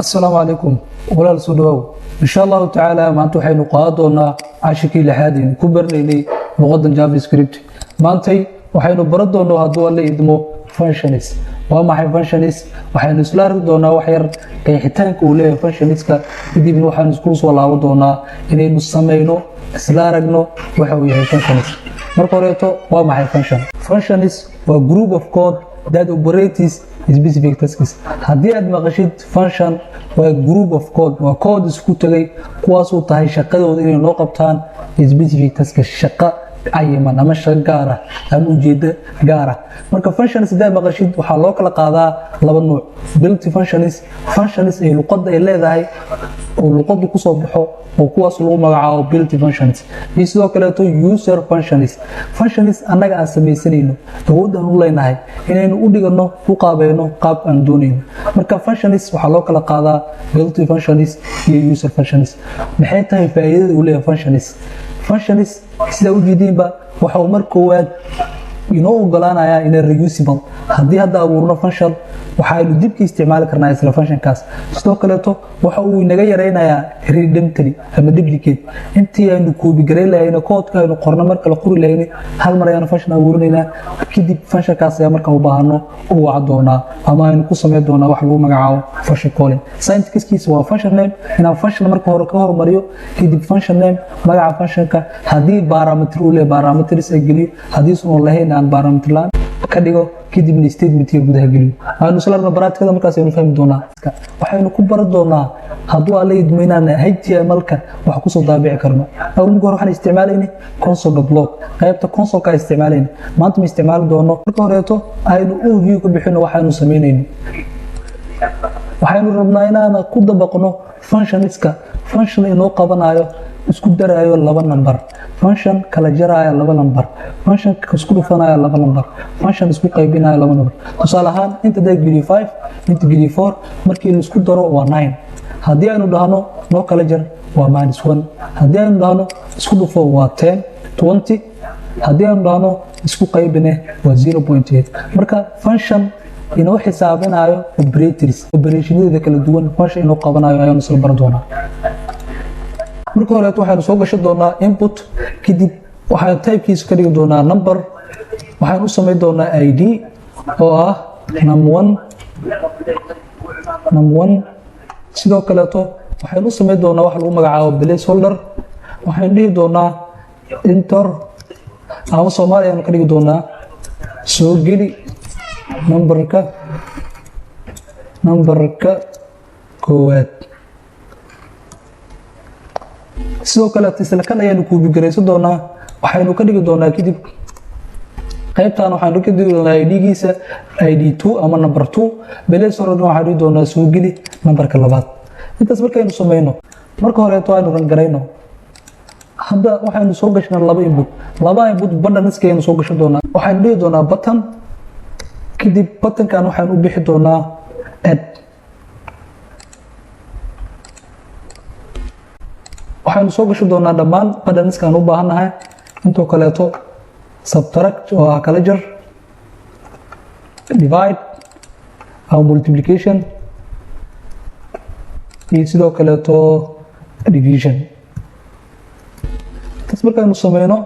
السلام عليكم ولا سودو إن شاء الله تعالى ما أنتم حين قادونا عاشكي لحادين كبرني لغة جافا سكريبت ما أنتي وحين بردونا هذول اللي يدمو فانكشنز وما حي فانكشنز وحين سلار دونا وحير كي حتان كوليه فانكشنز كا يدي من وحين سكروس ولا ودونا إني نسمينه سلارجنو وحوي فانكشنز مركوريتو وما حي فانكشنز و group of code that operates specific tasks haddii aad maqashid function waa group of code waa code isku tagay kuwaas oo tahay shaqadooda inay loo qabtaan specific tasks shaqo cayiman ama shaqo gaar ah ama ujeedo gaar ah marka functions haddii aad maqashid waxaa loo kala qaadaa laba nooc built functions ay luqadda ay leedahay oo luqaddu ku soo baxo oo kuwaas lagu magacaabo built functions iyo sidoo kale user functions annaga aan samaysanayno awoodaan u leenahay inaynu u dhigano u qaabeeno qaab aan doonayno marka functions waxaa loo kala qaadaa built functions iyo user functions maxay tahay faa'iidada uu leeyahay functions sida u jeedinba waxa uu marka koowaad inoo ogolaanayaa inay reusable haddii hadda abuurno function waxaaynu dib ka isticmaali karnaa isla functionkaas sidoo kaleeto waxa uu inaga yareynayaa redundantly ama duplicate intii aynu koobi gareyn lahayna koodka aynu qorno marka la qori lahayna hal mar ayaan function abuurinaynaa kadib functionkaas ayaa marka u baahano u waca doonaa ama aynu ku sameyn doonaa wax lagu magacaabo function calling syntaxkiisa waa function name inaan function marka hore ka hormariyo kadib function name magaca functionka haddii parameter uu leeyahay parameters ay geliyo haddii soo lahayn aan parameter laan ka dhigo kadibna statementkiga gudaha geliyo aanu isla baraadkada markaas aynu fahmi doonaa waxaynu ku baran doonaa hadduu alla idmo inaan HTML-ka wax ku soo daabici karno awalka hore waxaan isticmaalaynay console.log qaybta console-ka isticmaalaynay maanta ma isticmaali doono marka horeeto aynu overview ka bixino waxaanu sameynayno waxaynu rabnaa inaan ku dabaqno function inoo qabanayo isku daraayo laba number function kala jaraayo laba number function isku dhufanayo laba number function isku qaybinayo laba number tusaale ahaan inta day geli 5 inta geli 4 markii la isku daro waa 9 haddii aynu dhahno noo kala jar waa -1 haddii aynu dhahno isku dhufo waa 10 20 haddii aynu dhahno isku qaybine waa 0.8 marka function inoo xisaabinayo operationada kala duwan function inoo qabanayo ayaan isla baran doonaa marka hore waxaanu soo gashan doonaa input kadib waxaan typekiisa ka dhigi doonaa number waxaan u sameyn doonaa id oo ah num1 sidoo kaleeto waxaan u sameyn doonaa wax lagu magacaabo placeholder waxaan dhihi doonaa enter ama Soomaali ayaan ka dhigi doonaa soo geli numberka koowaad sidoo kale isla kan ayaanu koobi gareysan doonaa waxaynu ka dhigi doonaa kadib qaybtan waxaanu ka dhigi doonaa ID-giisa ID2 ama number 2 placeholder waxaanu dhigi doonaa soo geli numberka labaad intaas markaynu sameyno marka hore aynu ran gareyno hadda waxaynu soo gashnaa laba input button aynu soo gashan doonaa waxaanu dhigi doonaa button kadib buttonkan waxaan u bixi doonaa add waxaanu soo gashan doonaa dhammaan buttonska u baahanahay intoo kaleeto subtract oo ah kala jar divide ama multiplication iyo sidoo kaleeto division taas markaanu sameyno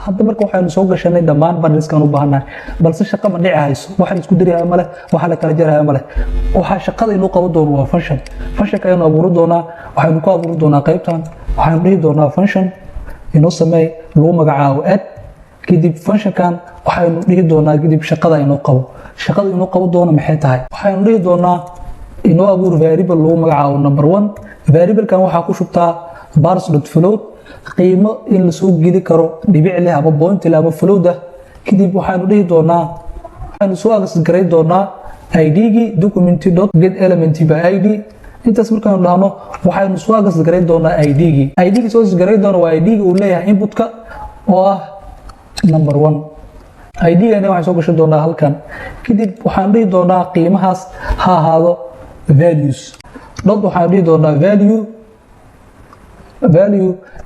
hadda marka waxaanu soo gashanay dhammaan buttonska u baahanahay balse shaqo ma dhici hayso waxaan isku dariyaa male waxa la kala jarayaa male waxa shaqada inuu qabo doono waa function ayaan abuuri doonaa waxaanu ku abuuri doonaa qaybtan waxaanu dhihi doonaa function inoo sameey lagu magacaabo add kadib functionkan waxaanu dhihi doonaa kadib shaqada inoo qabo doono maxay tahay waxaanu dhihi doonaa inoo abuur variable lagu magacaabo number 1 variablekan waxaa ku shubtaa bars.float qiimo in la soo geli karo dhibic leh ama point leh ama float ah kadib waxaanu dhihi doonaa waxaanu soo access gareyn doonaa id-gi document.getElement by id intaas markaanu dhahno waxaanu soo access gareyn doonaa id-gi soo access gareyn doona waa id-gi uu leeyahay inputka oo ah number 1 id-gana waxaan soo gashan doonaa halkan kadib waxaan dhihi doonaa qiimahaas ha ahaado values waxaan dhihi doonaa value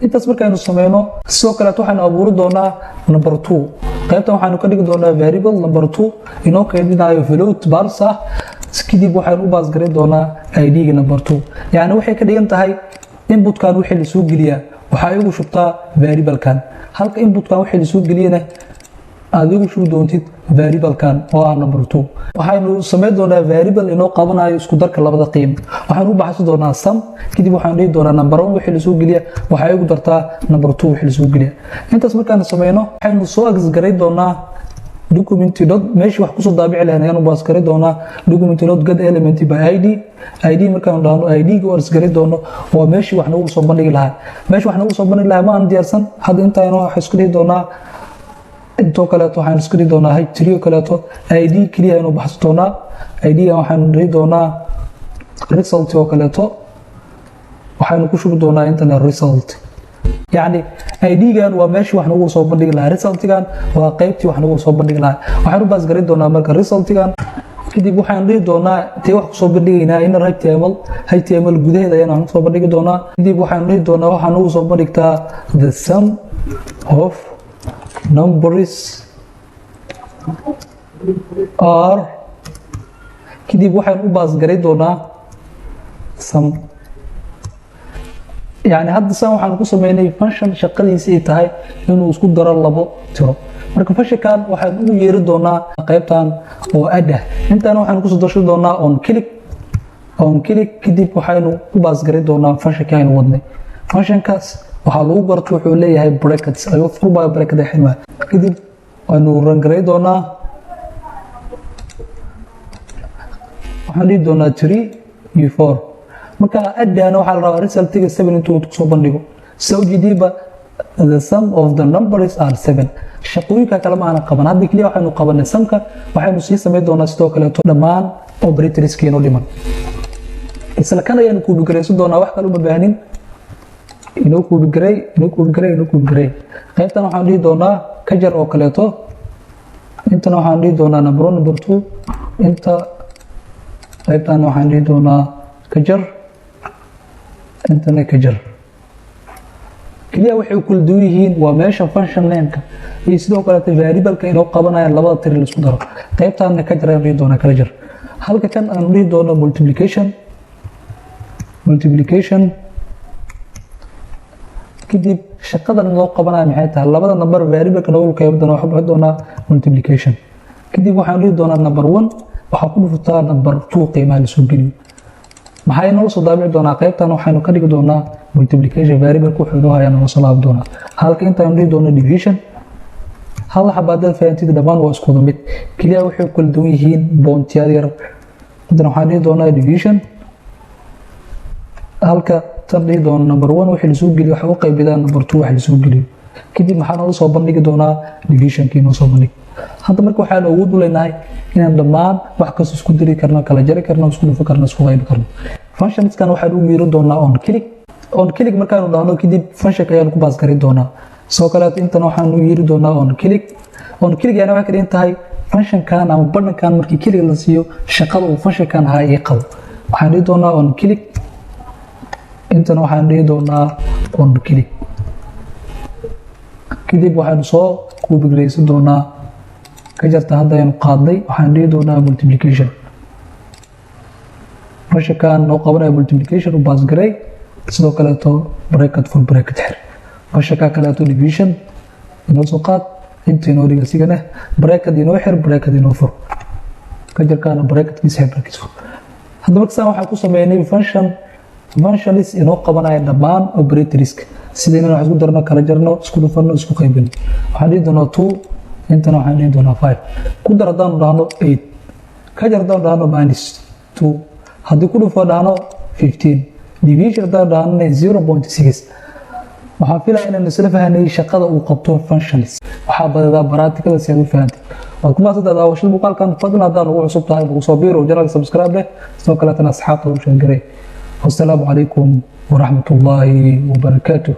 intaas markaanu sameyno sidoo kale waxaan abuuri doonaa number 2 qaybtan waxaanu ka dhigi doonaa variable number 2 inoo kaydinayo float bars ah kadib waxaan u baas garay doonaa ID-ga number 2 yani waxay ka dhigan tahay input-kan wixii la soo geliyaa waxa ay ugu shubtaa variable-kan halka input-kan wixii la soo geliyana aad ugu shubi doontid variable-kan oo ah number 2 waxaanu sameyn doonaa variable inoo qabanayo isku darka labada qiimo waxaan u baxsan doonaa sum kadib waxaan dhihi doonaa number 1 wixii la soo geliya waxa ay ugu dartaa number 2 wixii la soo geliya intaas markaan sameeyno waxaanu soo access garay doonaa document.get meeshii wax ku soo daabici lahayn ayaan u baas garay doonaa document.get element by id markaan dhaano id-ga oo isgaray doono waa meeshii wax nagu soo bandhigi lahaa meeshii wax nagu soo bandhigi lahaa ma aan diyaarsan hadda intaan wax isku dhihi doonaa intoo kaleeto waxaan isku dhihi doonaa h3 oo kaleeto id kaliya inuu baxsan doonaa id-ga waxaan dhihi doonaa result oo kaleeto waxaan ku shubi doonaa internet result يعني ID-gan waa meeshii wax nagu soo bandhigi lahaa result-gan waa qaybtii wax nagu soo bandhigi lahaa waxaan u baas garay doonaa marka result-gan kadib waxaan dhihi doonaa tii wax ku soo bandhigaynaa inner HTML gudaheeda ayaan wax soo bandhigi doonaa kadib waxaan dhihi doonaa waxaan nagu soo bandhigtaa the sum of numbers are kadib waxaan u baas garay doonaa sum يعني هذا سام waxaan ku sameeynay function shaqadiisa ay tahay inuu isku daro labo tiro marka function-kan waxaan ugu yeeri doonaa qaybtan oo add intaan waxaan ku soo darsan doonaa on click kadib waxaanu u baas garay doonaa function-kan wadnay function-kaas waxa lagu barto wuxuu leeyahay brackets ayuu furbayo bracket xirma kadib waanu run garay doonaa waxaan dhigi doonaa 3 iyo 4 marka addana waxa la rabaa result-ga 7 intuu ku soo bandhigo soo jidiba the sum of the numbers are 7 shaqooyinka kale ma aan qaban hadda kaliya waxaanu qabanay sumka waxaanu sii sameyn doonaa sidoo kale dhammaan operatorskeena dhiman isla kan ayaan ku bigareysan doonaa wax kale uma baahnin inuu ku bigaray qaybtan waxaan dhihi doonaa ka jar oo kaleeto intana waxaan dhihi doonaa number 1 number 2 inta qaybtan waxaan dhihi doonaa ka jar intana ka jar kaliya waxay kula duwan yihiin waa meesha function name-ka iyo sidoo kale variable-ka inoo qabanayaan labada tir la isku daro qaybtaana ka jar ayaan dhihi doonaa kala jar halka kan aan dhihi doono multiplication kadib shaqadan inoo qabanaya maxay tahay labada number variable-ka noogu qayb doona waxa bixi doonaa multiplication kadib waxaan dhihi doonaa number 1 waxa ku dhufataa number 2 qiimaha la soo geliyo maxay noo soo daabici doonaa qaybtan waxaanu ka dhigi doonaa multiplication variable ku xidho ayaan noo soo laab doonaa halka intaan dhihi doono division hal xabaadada faantida dhamaan waa isku mid kaliya waxay kala duwan yihiin boontiyaal yar intaan waxaan dhihi doonaa division halka tan dhihi doono number 1 wixii la soo geliyo waxa u qaybidaan number 2 waxa la soo geliyo kadib maxaa noo soo bandhigi doonaa division-kii noo soo bandhig hadda marka waxaan ugu dulenahay inaan dhammaan wax kasta isku diri karno kala jari karno isku dhufo karno isku qayb karno functions-kan waxaan u miiro doonaa on click markaan dhaano kadib function ayaan ku baas garin doonaa soo kale intan waxaan u yeeri doonaa on click yana waxa ka dhigan tahay function-kan ama button-kan markii click la siiyo shaqada uu function-kan hay ay qabo waxaan dhihi doonaa on click intan waxaan dhihi doonaa on click kadib waxaan soo ku bigreysan doonaa ka jarta hadda ayaan qaadnay waxaan dhihi doonaa multiplication function-kan noo qabanaya multiplication u baas garay sidoo kaleeto bracket for bracket xir function-ka kaleeto division inoo soo qaad inta inoo dhiga sigana bracket inoo xir bracket inoo fur ka jarkaana bracketkiisa xir bracket fur hadda markaasaan waxaan ku sameynay functions inoo qabanaya dhammaan operatorska sida inaan wax isku darno kala jarno isku dhufano isku qaybino waxaan dhihi doonaa 2 intana waxaan dhihi doonaa 5 ku dar haddaan dhahno 8 ka jar haddaan dhahno -2 haddii ku dhufo dhahno 15 division haddaan dhahno 0.6 waxaan filaya inaan isla fahanay shaqada uu qabto functions waxaa badadaa practical si aad u fahantay waad ku maasanta daawashada muuqaalkan fadlan haddaan ugu cusub tahay ugu soo biiro channel subscribe leh sidoo kale tan asxaabta u sheegay والسلام عليكم ورحمة الله وبركاته.